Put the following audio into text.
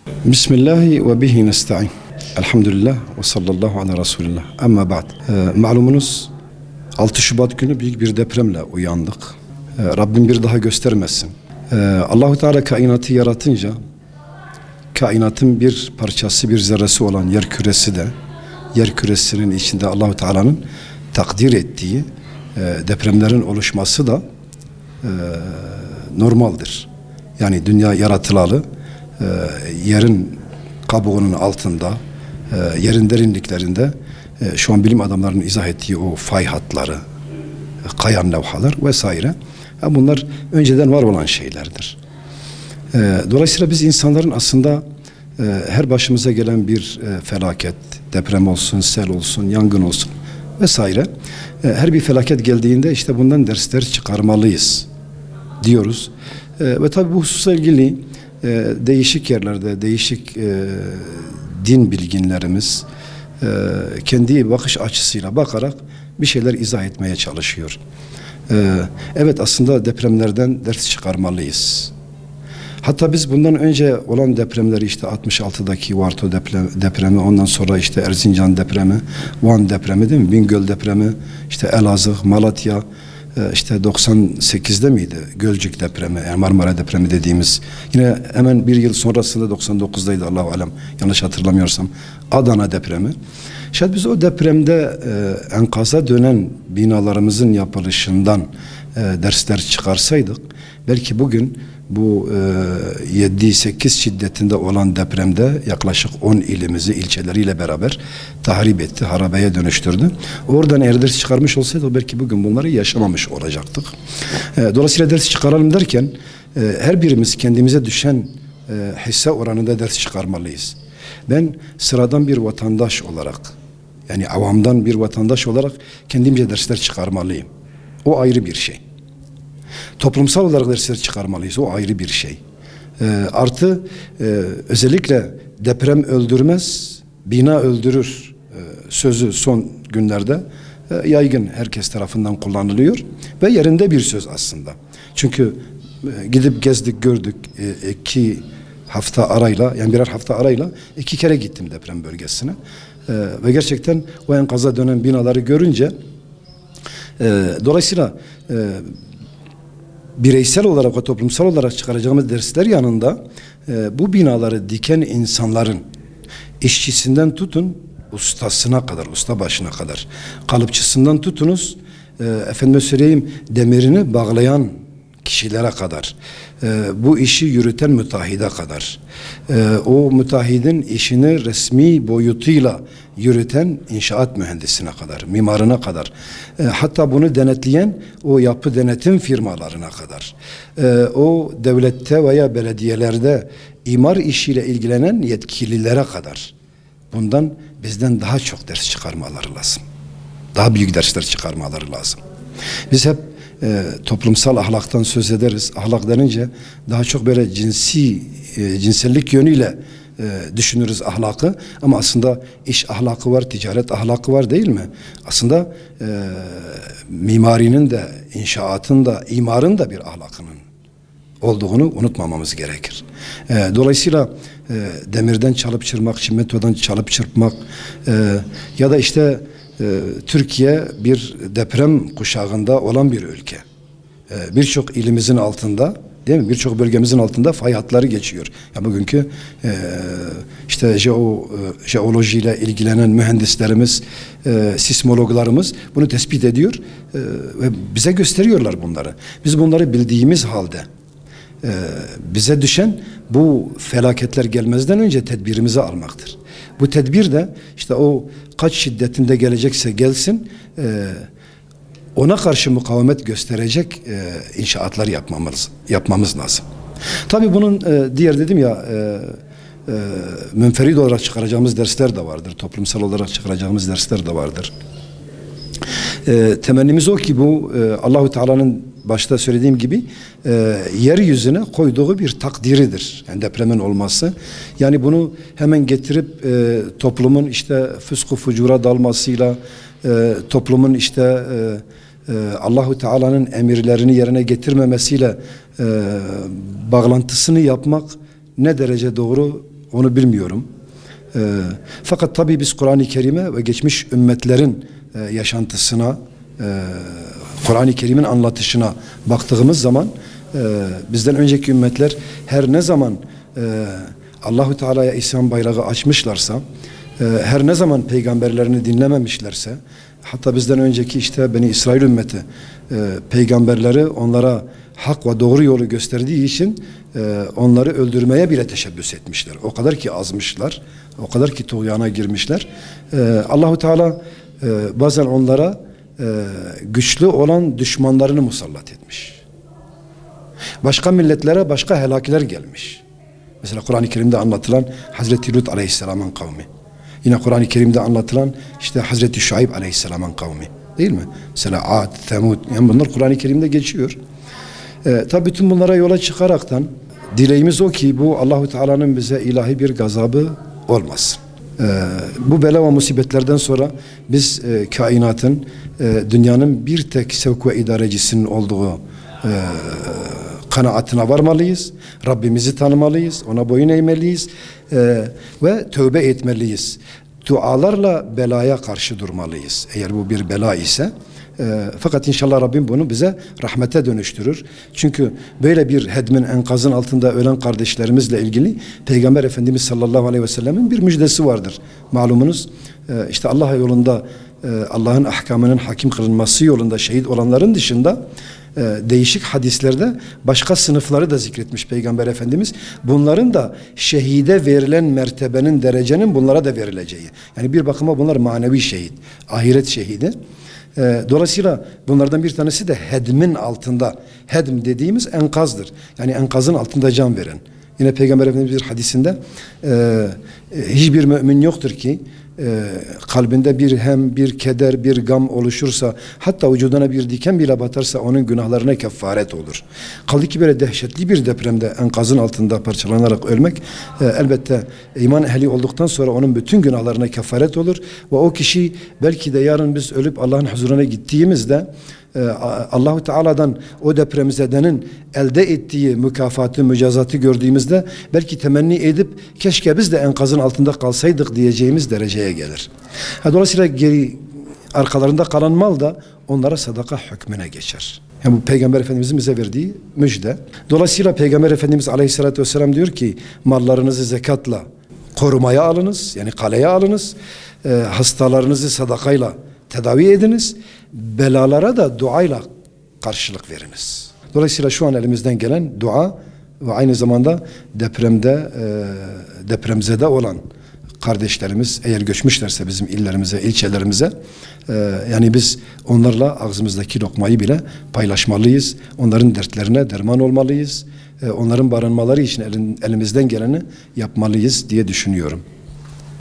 Bismillahi ve bihi nesta'in. Elhamdülillah ve sallallahu ala Resulillah. Amma ba'd. Malumunuz 6 Şubat günü büyük bir depremle uyandık. Rabbim bir daha göstermesin. Allah-u Teala kainatı yaratınca kainatın bir parçası, bir zerresi olan yer küresi de yer küresinin içinde Allah-u Teala'nın takdir ettiği depremlerin oluşması da normaldir. Yani dünya yaratılalı yerin kabuğunun altında, yerin derinliklerinde şu an bilim adamlarının izah ettiği o fay hatları, kayan levhalar vesaire, bunlar önceden var olan şeylerdir. Dolayısıyla biz insanların aslında her başımıza gelen bir felaket, deprem olsun, sel olsun, yangın olsun vesaire, her bir felaket geldiğinde işte bundan dersler çıkarmalıyız diyoruz. Ve tabi bu hususla ilgili değişik yerlerde değişik din bilginlerimiz kendi bakış açısıyla bakarak bir şeyler izah etmeye çalışıyor. Evet, aslında depremlerden ders çıkarmalıyız. Hatta biz bundan önce olan depremleri, işte 66'daki Varto depremi, ondan sonra işte Erzincan depremi, Van depremi değil mi? Bingöl depremi, işte Elazığ, Malatya, işte 98'de miydi? Gölcük depremi, yani Marmara depremi dediğimiz. Yine hemen bir yıl sonrasında 99'daydı Allahu alem, yanlış hatırlamıyorsam, Adana depremi. Şayet biz o depremde enkaza dönen binalarımızın yapılışından dersler çıkarsaydık, belki bugün bu 7-8 şiddetinde olan depremde yaklaşık 10 ilimizi ilçeleriyle beraber tahrip etti, harabeye dönüştürdü. Oradan eğer ders çıkarmış olsaydı belki bugün bunları yaşamamış olacaktık. Dolayısıyla ders çıkaralım derken her birimiz kendimize düşen hisse oranında ders çıkarmalıyız. Ben sıradan bir vatandaş olarak, yani avamdan bir vatandaş olarak kendimce dersler çıkarmalıyım. O ayrı bir şey. Toplumsal olarak dersler çıkarmalıyız. O ayrı bir şey. Artı özellikle deprem öldürmez, bina öldürür sözü son günlerde yaygın, herkes tarafından kullanılıyor ve yerinde bir söz aslında. Çünkü gidip gezdik, gördük, 2 hafta arayla, yani birer hafta arayla 2 kere gittim deprem bölgesine ve gerçekten o enkaza dönen binaları görünce dolayısıyla bireysel olarak ve toplumsal olarak çıkaracağımız dersler yanında bu binaları diken insanların, işçisinden tutun ustasına kadar, usta başına kadar, kalıpçısından tutunuz efendime söyleyeyim demirini bağlayan kişilere kadar, bu işi yürüten müteahhide kadar, o müteahhidin işini resmi boyutuyla yürüten inşaat mühendisine kadar, mimarına kadar, hatta bunu denetleyen o yapı denetim firmalarına kadar, o devlette veya belediyelerde imar işiyle ilgilenen yetkililere kadar bundan bizden daha çok ders çıkarmaları lazım. Daha büyük dersler çıkarmaları lazım. Biz hep toplumsal ahlaktan söz ederiz. Ahlak denince daha çok böyle cinsellik yönüyle düşünürüz ahlakı. Ama aslında iş ahlakı var, ticaret ahlakı var değil mi? Aslında mimarinin de, inşaatın da, imarın da bir ahlakının olduğunu unutmamamız gerekir. Dolayısıyla demirden çalıp çırpmak, çimentodan çalıp çırpmak ya da işte Türkiye bir deprem kuşağında olan bir ülke. Birçok ilimizin altında, değil mi? Birçok bölgemizin altında fay hatları geçiyor. Ya bugünkü işte jeolojiyle ilgilenen mühendislerimiz, sismologlarımız bunu tespit ediyor ve bize gösteriyorlar bunları. Biz bunları bildiğimiz halde bize düşen bu felaketler gelmezden önce tedbirimizi almaktır. Bu tedbir de işte o kaç şiddetinde gelecekse gelsin, ona karşı mukavemet gösterecek inşaatlar yapmamız lazım. Tabii bunun diğer dedim ya münferit olarak çıkaracağımız dersler de vardır. Toplumsal olarak çıkaracağımız dersler de vardır. Temennimiz o ki bu Allahu Teala'nın başta söylediğim gibi yeryüzüne koyduğu bir takdiridir. Yani depremin olması. Yani bunu hemen getirip toplumun işte fısk-ı fucura dalmasıyla, toplumun işte Allahu Teala'nın emirlerini yerine getirmemesiyle bağlantısını yapmak ne derece doğru onu bilmiyorum. Fakat tabii biz Kur'an-ı Kerim'e ve geçmiş ümmetlerin yaşantısına, Kur'an-ı Kerim'in anlatışına baktığımız zaman bizden önceki ümmetler her ne zaman Allahu Teala'ya isyan bayrağı açmışlarsa, her ne zaman peygamberlerini dinlememişlerse, hatta bizden önceki işte Beni İsrail ümmeti peygamberleri onlara hak ve doğru yolu gösterdiği için onları öldürmeye bile teşebbüs etmişler. O kadar ki azmışlar, o kadar ki tuğyana girmişler. Allahu Teala bazen onlara güçlü olan düşmanlarını musallat etmiş. Başka milletlere başka helakler gelmiş. Mesela Kur'an-ı Kerim'de anlatılan Hazreti Lut Aleyhisselam'ın kavmi. Yine Kur'an-ı Kerim'de anlatılan işte Hazreti Şuayb Aleyhisselam'ın kavmi. Değil mi? Mesela Ad, Semud. Yani bunlar Kur'an-ı Kerim'de geçiyor. Tabi bütün bunlara yola çıkaraktan dileğimiz o ki bu Allahu Teala'nın bize ilahi bir gazabı olmasın. Bu bela ve musibetlerden sonra biz kainatın, dünyanın bir tek sevk ve idarecisinin olduğu kanaatine varmalıyız. Rabbimizi tanımalıyız. Ona boyun eğmeliyiz. Ve tövbe etmeliyiz. Dualarla belaya karşı durmalıyız. Eğer bu bir bela ise. Fakat inşallah Rabbim bunu bize rahmete dönüştürür. Çünkü böyle bir hedmin, enkazın altında ölen kardeşlerimizle ilgili Peygamber Efendimiz sallallahu aleyhi ve sellemin bir müjdesi vardır. Malumunuz işte Allah yolunda, Allah'ın ahkamının hakim kılınması yolunda şehit olanların dışında değişik hadislerde başka sınıfları da zikretmiş Peygamber Efendimiz. Bunların da şehide verilen mertebenin, derecenin bunlara da verileceği. Yani bir bakıma bunlar manevi şehit, ahiret şehidi. Dolayısıyla bunlardan bir tanesi de hedmin altında. Hedm dediğimiz enkazdır. Yani enkazın altında can veren. Yine Peygamber Efendimiz bir hadisinde hiçbir mümin yoktur ki kalbinde bir hem, bir keder, bir gam oluşursa, hatta vücuduna bir diken bile batarsa onun günahlarına kefaret olur. Kaldı ki böyle dehşetli bir depremde enkazın altında parçalanarak ölmek elbette iman ehli olduktan sonra onun bütün günahlarına kefaret olur ve o kişi belki de yarın biz ölüp Allah'ın huzuruna gittiğimizde Allahu Teala'dan o depremzedenin elde ettiği mükafatı, mücazatı gördüğümüzde belki temenni edip keşke biz de enkazın altında kalsaydık diyeceğimiz dereceye gelir. Dolayısıyla geri arkalarında kalan mal da onlara sadaka hükmüne geçer. Yani bu Peygamber Efendimiz'in bize verdiği müjde. Dolayısıyla Peygamber Efendimiz Aleyhisselatü Vesselam diyor ki mallarınızı zekatla korumaya alınız, yani kaleye alınız, hastalarınızı sadakayla tedavi ediniz, belalara da duayla karşılık veriniz. Dolayısıyla şu an elimizden gelen dua ve aynı zamanda depremzede olan kardeşlerimiz eğer göçmüşlerse bizim illerimize, ilçelerimize yani biz onlarla ağzımızdaki lokmayı bile paylaşmalıyız. Onların dertlerine derman olmalıyız. Onların barınmaları için elimizden geleni yapmalıyız diye düşünüyorum.